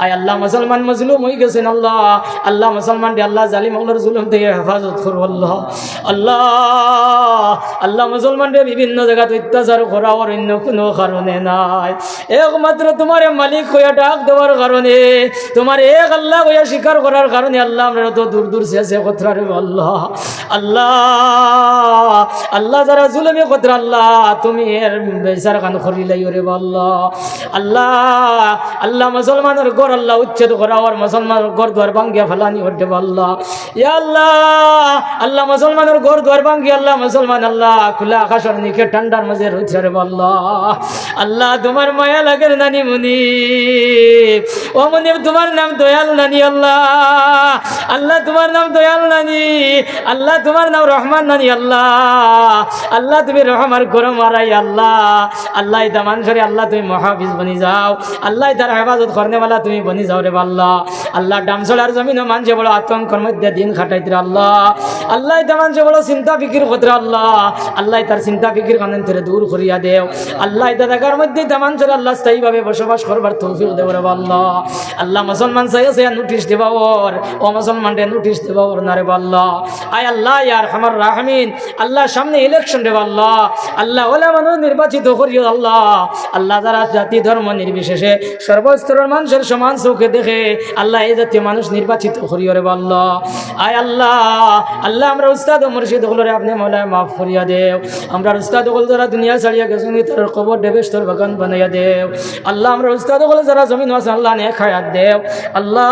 আয় আল্লাহ মুসলমান মজলুম হয়ে গেছেন আল্লাহ, আল্লাহ মুসলমান আল্লাহ জালিম ওগুলোর জুলুম থেকে হেফাজত করো আল্লাহ। আল্লাহ আল্লাহ মুসলমানদের বিভিন্ন জায়গাতে অত্যাচার করার অন্য কোনো কারণে নাই, একমাত্র তোমার মালিক হইয়া ডাক দেওয়ার কারণে, তোমার এক আল্লাহ হইয়া স্বীকার করার কারণে আল্লাহ আমরা তো দূর দূর শেষে কথা রে আল্লাহ। আল্লাহ আল্লাহ যারা জুলুমে কথা আল্লাহ তুমি এর বেচার কান করিলাই রে আল্লাহ। আল্লাহ আল্লাহ মুসলমানের ঘর আল্লাহ উচ্ছেদ করা আর মুসলমানের ঘর দ্বার ভাঙ্গিয়া ফেলানি হতে আল্লাহ। ইয়া আল্লাহ আল্লাহ মুসলমানের ঘর দ্বার ভাঙ্গি আল্লাহ মুসলমান আল্লাহ খোলা আকাশের নিচে ঠান্ডার মাঝে রয়েছে রে আল্লাহ। আল্লাহ তোমার মায়া লাগে নানি মুনি, ও মুনি তোমার নাম দয়াল নানি আল্লাহ। আল্লাহ তোমার নাম দয়াল নানি, আল্লাহ তোমার নাম রহমান নানি আল্লাহ। আল্লাহ তুমি রহমান করো মারাই আল্লাহ। আল্লাহ এটা মানুষের আল্লাহ তুমি মহাফিজ বনি যাও, আল্লাহ তার হেফাজত করনে वाला তুমি বনি যাও রে আল্লাহ। আল্লাহ ডামসলার জমিন মানুষে বড় আতঙ্কর মধ্যে দিন খাটাইতে আল্লাহ। আল্লাহ এটা মানুষে বড় চিন্তা ফিকির করতে আল্লাহ। আল্লাহ তার চিন্তা ফিকির কান থেকে দূর করিয়া দেও আল্লাহ। এটা দেখার মধ্যে এটা মানুষের আল্লাহ স্থায়ীভাবে বসবাস করবার তৌফিক দেব রে আল্লাহ। আল্লাহ মুসলমান চাইছে নোটিশ দেবা ওর, ও মুসলমানদের নোটিশ দেবা ওর না রে আল্লাহ। আয় আল্লাহ ইয়ার আমার রাহমিন আল্লাহ সামনে ইলেকশন দেব আল্লাহ। আল্লাহ ওলা মানুষ নির্বাচিত করিও আল্লাহ। আল্লাহ যারা জাতি ধর্ম নির্বিশেষে সর্বস্তরের মানুষের সমান চোখে দেখে আল্লাহ এই জাতীয় মানুষ নির্বাচিত করিও রে আল্লাহ। আয় আল্লাহ আল্লাহ আমরা উস্তাদ ও মুর্শিদ হলো রে আপনি মৌলায় মাফ করিয়া দেও। আমরা উস্তাদ হল যারা দুনিয়া ছাড়িয়া গেছেন তার কবর ডেবেস্তর বাগান বানাইয়া দেও আল্লাহ। আমরা উস্তাদ হলে যারা জমিন আছে আল্লাহ নে খায়াত দেও আল্লাহ।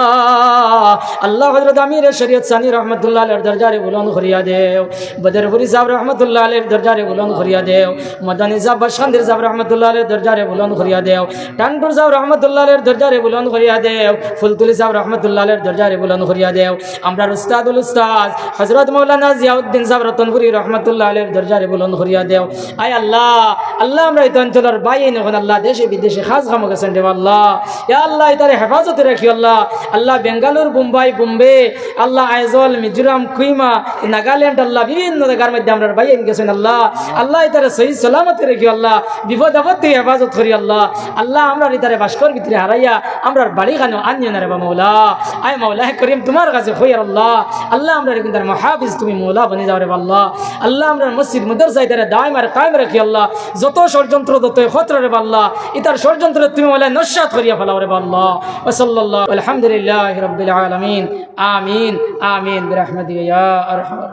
আল্লাহ হযরত আমির শরীয়ত সানি রহমতুল্লাহ আলাইহির দরজারে বুলন্দ করিয়া দেও। বদরপুরি সাহেব রহমতুল্লাহ আলাইহির দরজারে বুলন্দ করিয়া দেও। মদানী সাহেব বাসখান্দির সাহেব রহমতুল্লাহ আলাইহির দরজারে বুলন্দ করিয়া দেও। টানপুর সাহেব রহমতুল্লাহ আলাইহির দরজারে বুলন্দ করিয়া দেও। ফুলতুলি সাহেব রহমতুল্লাহ আলাইহির দরজারে বুলন্দ করিয়া দেও। আমরা উস্তাদুল উস্তাদ হযরত মাওলানা জিয়াউদ্দিন সাহেব রতনপুরি রহমতুল্লাহ আলাইহির দরজারে বুলন্দ করিয়া দেও। আয় আল্লাহ আল্লাহ আমরা এই অঞ্চলের বাইরে নখন আল্লাহ দেশে বিদেশে খাস খামো গেছেন রে আল্লাহ। ইয়া আল্লাহ এটারে হেফাজতে রাখি আল্লাহ। আল্লাহ বেঙ্গালুর মুম্বাই বোম্বে আল্লাহ আইজল মিজোরাম কুইমা নাগাল্যান্ড আল্লাহ বিভিন্ন জায়গার মধ্যে আমরা বাইরে গেছেন আল্লাহ। আল্লাহ এটারে সহি সালামতে রাখি আল্লাহ। বিপদ আপদ থেকে হেফাজত করি আল্লাহ। আল্লাহ আমরা এটারে ভাস্কর ভিতরে হারাইয়া আমরা বাড়ি খানো আনিও না রে মৌলা। আয় মৌলা করিম তোমার কাছে হই আল্লাহ। আল্লাহ আমরা কিন্তু মহাফিজ তুমি মৌলা বনে যাও রে আল্লাহ। আল্লাহ আমরা মসজিদ মাদ্রাসা এটারে দায়ম আর কায়েম রাখি আল্লাহ। যত ষড়যন্ত্র যত খতরা রে আল্লাহ ইতার ষড়যন্ত্র তুমি মৌলা নস্যাৎ করিয়া ফেলাও রে আল্লাহ। ওয়া সাল্লাল্লাহু আলহামদুলিল্লাহি রাব্বিল আলামিন আমিন আমিন বিরহমাতিকা ইয়া আরহামার